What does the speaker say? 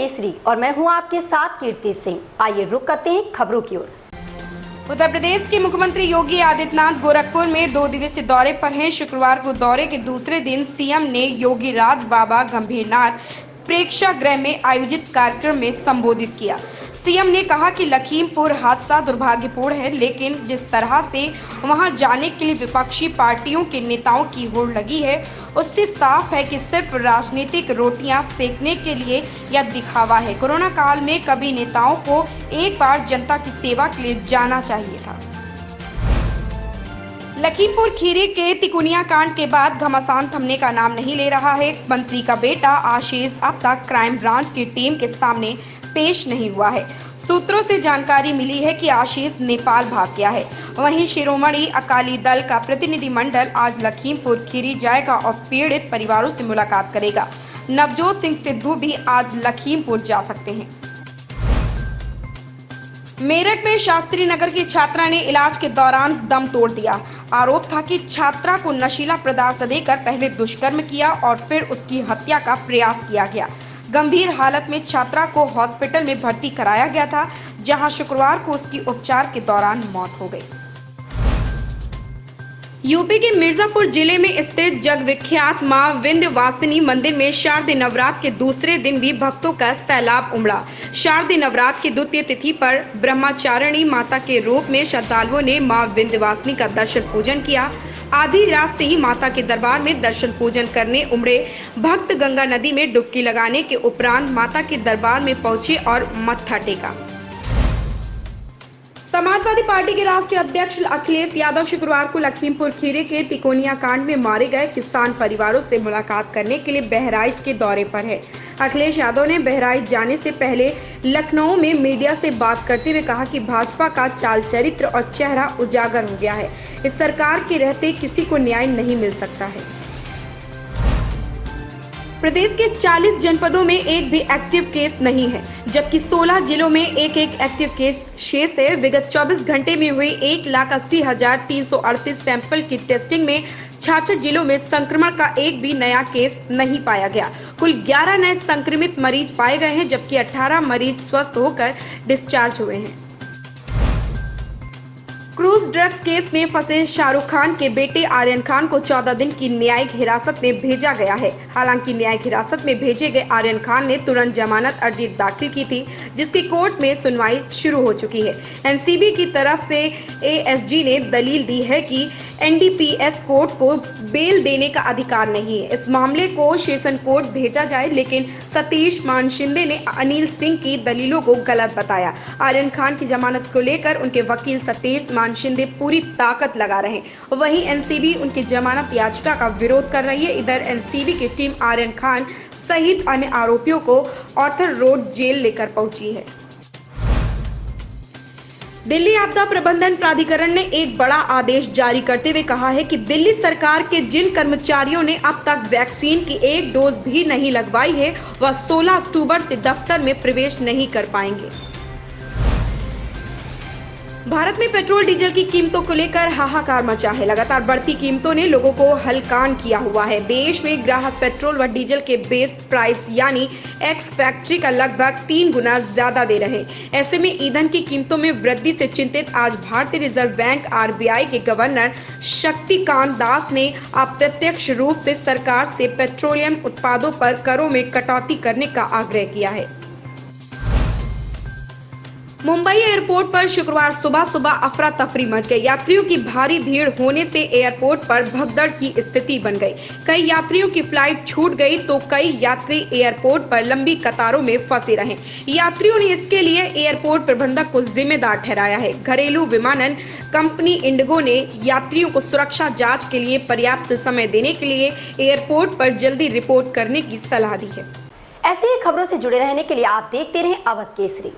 केसरी और मैं हूं आपके साथ कीर्ति सिंह। आइए रुक करते हैं खबरों की ओर। उत्तर प्रदेश के मुख्यमंत्री योगी आदित्यनाथ गोरखपुर में 2 दिवसीय दौरे पर हैं। शुक्रवार को दौरे के दूसरे दिन सीएम ने योगी राज बाबा गंभीरनाथ प्रेक्षागृह में आयोजित कार्यक्रम में संबोधित किया। सीएम ने कहा कि लखीमपुर हादसा दुर्भाग्यपूर्ण है, लेकिन जिस तरह से वहां जाने के लिए विपक्षी पार्टियों के नेताओं की होड़ लगी है, उससे साफ है कि सिर्फ राजनीतिक रोटियां सेकने के लिए यह दिखावा है। कोरोना काल में कभी नेताओं को एक बार जनता की सेवा के लिए जाना चाहिए था। लखीमपुर खीरी के तिकोनिया कांड के बाद घमासान थमने का नाम नहीं ले रहा है। मंत्री का बेटा आशीष अब तक क्राइम ब्रांच की टीम के सामने पेश नहीं हुआ है। सूत्रों से जानकारी मिली है कि आशीष नेपाल भाग गया है। वहीं शिरोमणि अकाली दल का प्रतिनिधिमंडल आज लखीमपुर खीरी जाएगा और पीड़ित परिवारों से मुलाकात करेगा। नवजोत सिंह सिद्धू भी आज लखीमपुर जा सकते हैं। मेरठ में शास्त्री नगर की छात्रा ने इलाज के दौरान दम तोड़ दिया। आरोप था कि छात्रा को नशीला पदार्थ देकर पहले दुष्कर्म किया और फिर उसकी हत्या का प्रयास किया गया। गंभीर हालत में छात्रा को हॉस्पिटल में भर्ती कराया गया था, जहां शुक्रवार को उसकी उपचार के दौरान मौत हो गई। यूपी के मिर्जापुर जिले में स्थित जग विख्यात मां विंध्यवासिनी मंदिर में शारदीय नवरात्र के दूसरे दिन भी भक्तों का सैलाब उमड़ा। शारदीय नवरात्र की द्वितीय तिथि पर ब्रह्मचारिणी माता के रूप में श्रद्धालुओं ने मां विंध्यवासिनी का दर्शन पूजन किया। आधी रात से ही माता के दरबार में दर्शन पूजन करने उमड़े भक्त गंगा नदी में डुबकी लगाने के उपरांत माता के दरबार में पहुंचे और मत्था टेका। समाजवादी पार्टी के राष्ट्रीय अध्यक्ष अखिलेश यादव शुक्रवार को लखीमपुर खीरी के तिकोनिया कांड में मारे गए किसान परिवारों से मुलाकात करने के लिए बहराइच के दौरे पर है। अखिलेश यादव ने बहराइच जाने से पहले लखनऊ में मीडिया से बात करते हुए कहा कि भाजपा का चाल चरित्र और चेहरा उजागर हो गया है। इस सरकार के रहते किसी को न्याय नहीं मिल सकता है। प्रदेश के 40 जनपदों में एक भी एक्टिव केस नहीं है, जबकि 16 जिलों में एक एक्टिव केस शेष है। विगत 24 घंटे में हुई 1,80,338 सैंपल की टेस्टिंग में 66 जिलों में संक्रमण का एक भी नया केस नहीं पाया गया। कुल 11 नए संक्रमित मरीज पाए गए हैं, जबकि 18 मरीज स्वस्थ होकर डिस्चार्ज हुए हैं। क्रूज ड्रग्स केस में फंसे शाहरुख खान के बेटे आर्यन खान को 14 दिन की न्यायिक हिरासत में भेजा गया है। हालांकि न्यायिक हिरासत में भेजे गए आर्यन खान ने तुरंत जमानत अर्जी दाखिल की थी, जिसकी कोर्ट में सुनवाई शुरू हो चुकी है। एनसीबी की तरफ से एएसजी ने दलील दी है कि एनडीपीएस कोर्ट को बेल देने का अधिकार नहीं है। इस मामले को सेशन कोर्ट भेजा जाए, लेकिन सतीश मान शिंदे ने अनिल सिंह की दलीलों को गलत बताया। आर्यन खान की जमानत को लेकर उनके वकील सतीश मान शिंदे पूरी ताकत लगा रहे हैं। वहीं एनसीबी उनकी जमानत याचिका का विरोध कर रही है। इधर एनसीबी की टीम आर्यन खान सहित अन्य आरोपियों को ऑर्थर रोड जेल लेकर पहुंची है। दिल्ली आपदा प्रबंधन प्राधिकरण ने एक बड़ा आदेश जारी करते हुए कहा है कि दिल्ली सरकार के जिन कर्मचारियों ने अब तक वैक्सीन की एक डोज भी नहीं लगवाई है, वह 16 अक्टूबर से दफ्तर में प्रवेश नहीं कर पाएंगे। भारत में पेट्रोल डीजल की कीमतों को लेकर हाहाकार मचा है। लगातार बढ़ती कीमतों ने लोगों को हलकान किया हुआ है। देश में ग्राहक पेट्रोल व डीजल के बेस प्राइस यानी एक्स फैक्ट्री का लगभग 3 गुना ज्यादा दे रहे हैं। ऐसे में ईंधन की कीमतों में वृद्धि से चिंतित आज भारतीय रिजर्व बैंक आरबीआई के गवर्नर शक्तिकांत दास ने अप्रत्यक्ष रूप से सरकार से पेट्रोलियम उत्पादों पर करों में कटौती करने का आग्रह किया है। मुंबई एयरपोर्ट पर शुक्रवार सुबह अफरा तफरी मच गई। यात्रियों की भारी भीड़ होने से एयरपोर्ट पर भगदड़ की स्थिति बन गई। कई यात्रियों की फ्लाइट छूट गई तो कई यात्री एयरपोर्ट पर लंबी कतारों में फंसे रहे। यात्रियों ने इसके लिए एयरपोर्ट प्रबंधक को जिम्मेदार ठहराया है। घरेलू विमानन कंपनी इंडिगो ने यात्रियों को सुरक्षा जांच के लिए पर्याप्त समय देने के लिए एयरपोर्ट पर जल्दी रिपोर्ट करने की सलाह दी है। ऐसी ही खबरों से जुड़े रहने के लिए आप देखते रहें अवध केसरी।